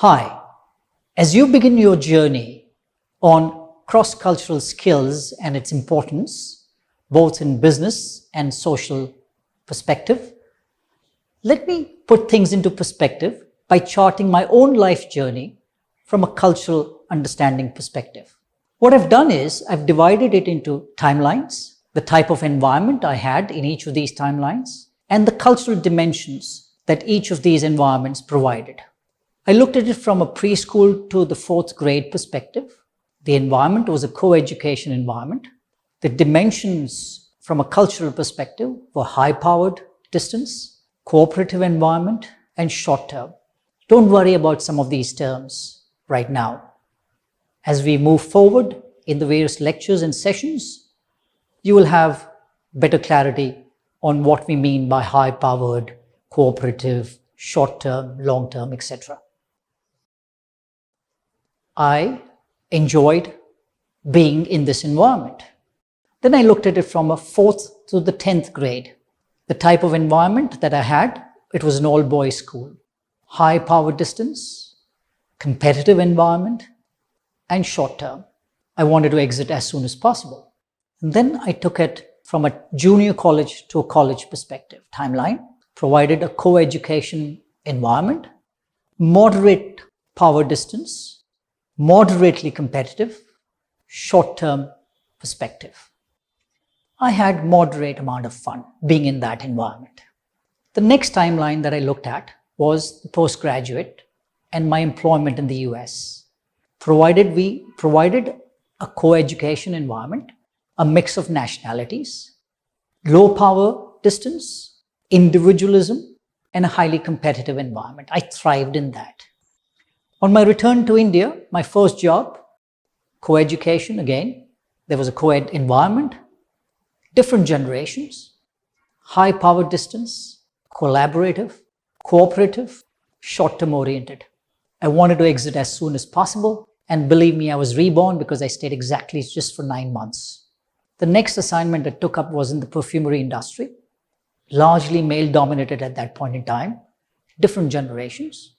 Hi, as you begin your journey on cross-cultural skills and its importance, both in business and social perspective, let me put things into perspective by charting my own life journey from a cultural understanding perspective. What I've done is I've divided it into timelines, the type of environment I had in each of these timelines, and the cultural dimensions that each of these environments provided. I looked at it from a preschool to the fourth grade perspective. The environment was a co-education environment. The dimensions from a cultural perspective were high-powered distance, cooperative environment, and short-term. Don't worry about some of these terms right now. As we move forward in the various lectures and sessions, you will have better clarity on what we mean by high-powered, cooperative, short-term, long-term, etc. I enjoyed being in this environment. Then I looked at it from a 4th to the 10th grade. The type of environment that I had, it was an all-boys school. High power distance, competitive environment, and short-term. I wanted to exit as soon as possible. And then I took it from a junior college to a college perspective. Timeline provided a co-education environment, moderate power distance, moderately competitive, short-term perspective. I had moderate amount of fun being in that environment. The next timeline that I looked at was the postgraduate and my employment in the US. We provided a co-education environment, a mix of nationalities, low power distance, individualism, and a highly competitive environment. I thrived in that. On my return to India, my first job, co-education again, there was a co-ed environment, different generations, high power distance, collaborative, cooperative, short-term oriented. I wanted to exit as soon as possible, and believe me, I was reborn because I stayed exactly just for 9 months. The next assignment I took up was in the perfumery industry, largely male-dominated at that point in time, different generations,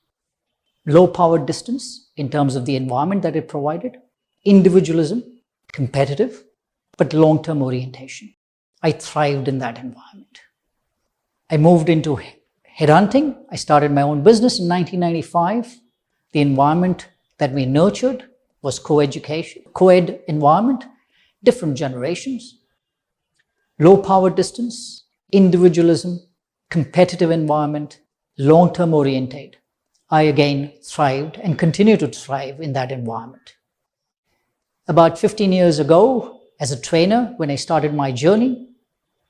low power distance in terms of the environment that it provided, individualism, competitive, but long-term orientation. I thrived in that environment. I moved into headhunting. I started my own business in 1995. The environment that we nurtured was co-education, co-ed environment, different generations, low power distance, individualism, competitive environment, long-term oriented. I again thrived and continue to thrive in that environment. About 15 years ago, as a trainer, when I started my journey,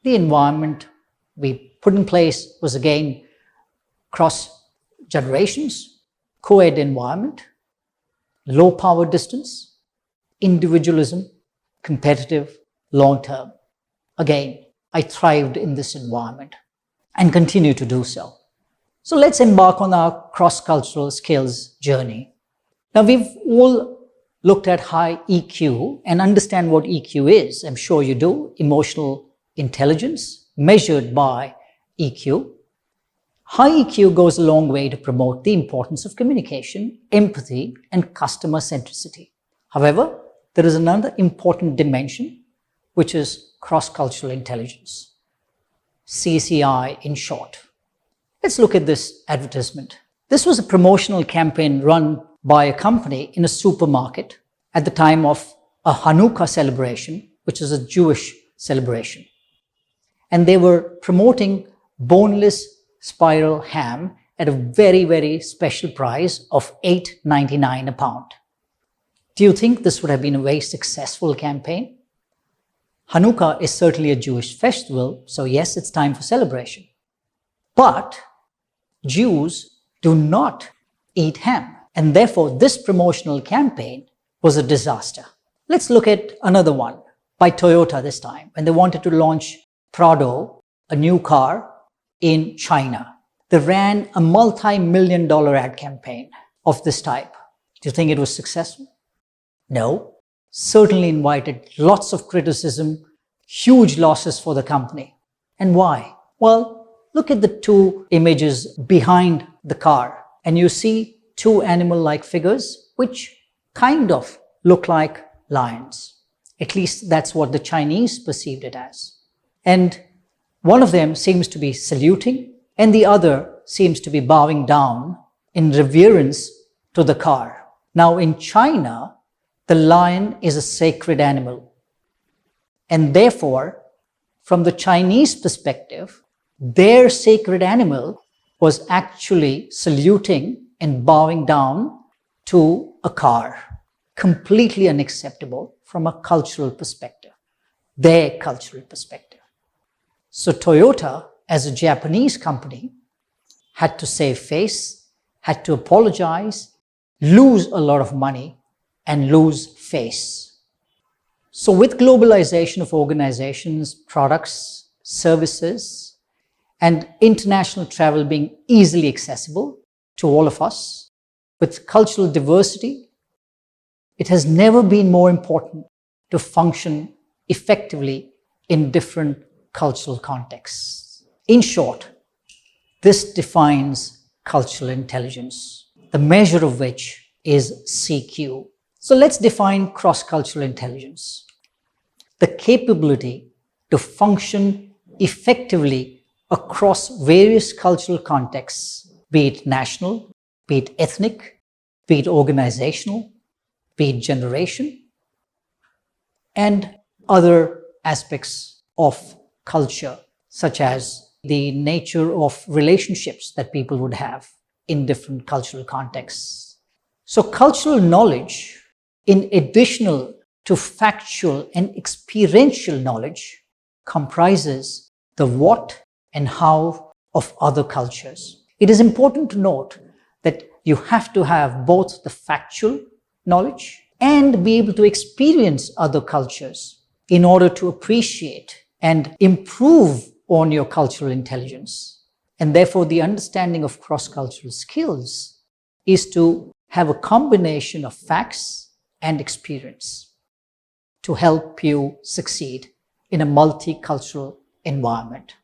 the environment we put in place was again cross generations, co-ed environment, low power distance, individualism, competitive, long-term. Again, I thrived in this environment and continue to do so. So let's embark on our cross-cultural skills journey. Now, we've all looked at high EQ and understand what EQ is. I'm sure you do. Emotional intelligence measured by EQ. High EQ goes a long way to promote the importance of communication, empathy, and customer centricity. However, there is another important dimension, which is cross-cultural intelligence. CCI in short. Let's look at this advertisement. This was a promotional campaign run by a company in a supermarket at the time of a Hanukkah celebration, which is a Jewish celebration. And they were promoting boneless spiral ham at a very, very special price of $8.99 a pound. Do you think this would have been a very successful campaign? Hanukkah is certainly a Jewish festival, so yes, it's time for celebration. But Jews do not eat ham, and therefore this promotional campaign was a disaster. Let's look at another one by Toyota this time, when they wanted to launch Prado, a new car in China. They ran a multi-million-dollar ad campaign of this type. Do you think it was successful? No. Certainly invited lots of criticism, huge losses for the company. And why? Well, look at the two images behind the car and you see two animal-like figures which kind of look like lions. At least that's what the Chinese perceived it as. And one of them seems to be saluting and the other seems to be bowing down in reverence to the car. Now in China, the lion is a sacred animal. And therefore, from the Chinese perspective, their sacred animal was actually saluting and bowing down to a car. Completely unacceptable from a cultural perspective, their cultural perspective. So Toyota, as a Japanese company, had to save face, had to apologize, lose a lot of money, and lose face. So with globalization of organizations, products, services, and international travel being easily accessible to all of us, with cultural diversity, it has never been more important to function effectively in different cultural contexts. In short, this defines cultural intelligence, the measure of which is CQ. So let's define cross-cultural intelligence. The capability to function effectively across various cultural contexts, be it national, be it ethnic, be it organizational, be it generation, and other aspects of culture, such as the nature of relationships that people would have in different cultural contexts. So cultural knowledge, in addition to factual and experiential knowledge, comprises the what and how of other cultures. It is important to note that you have to have both the factual knowledge and be able to experience other cultures in order to appreciate and improve on your cultural intelligence. And therefore, the understanding of cross-cultural skills is to have a combination of facts and experience to help you succeed in a multicultural environment.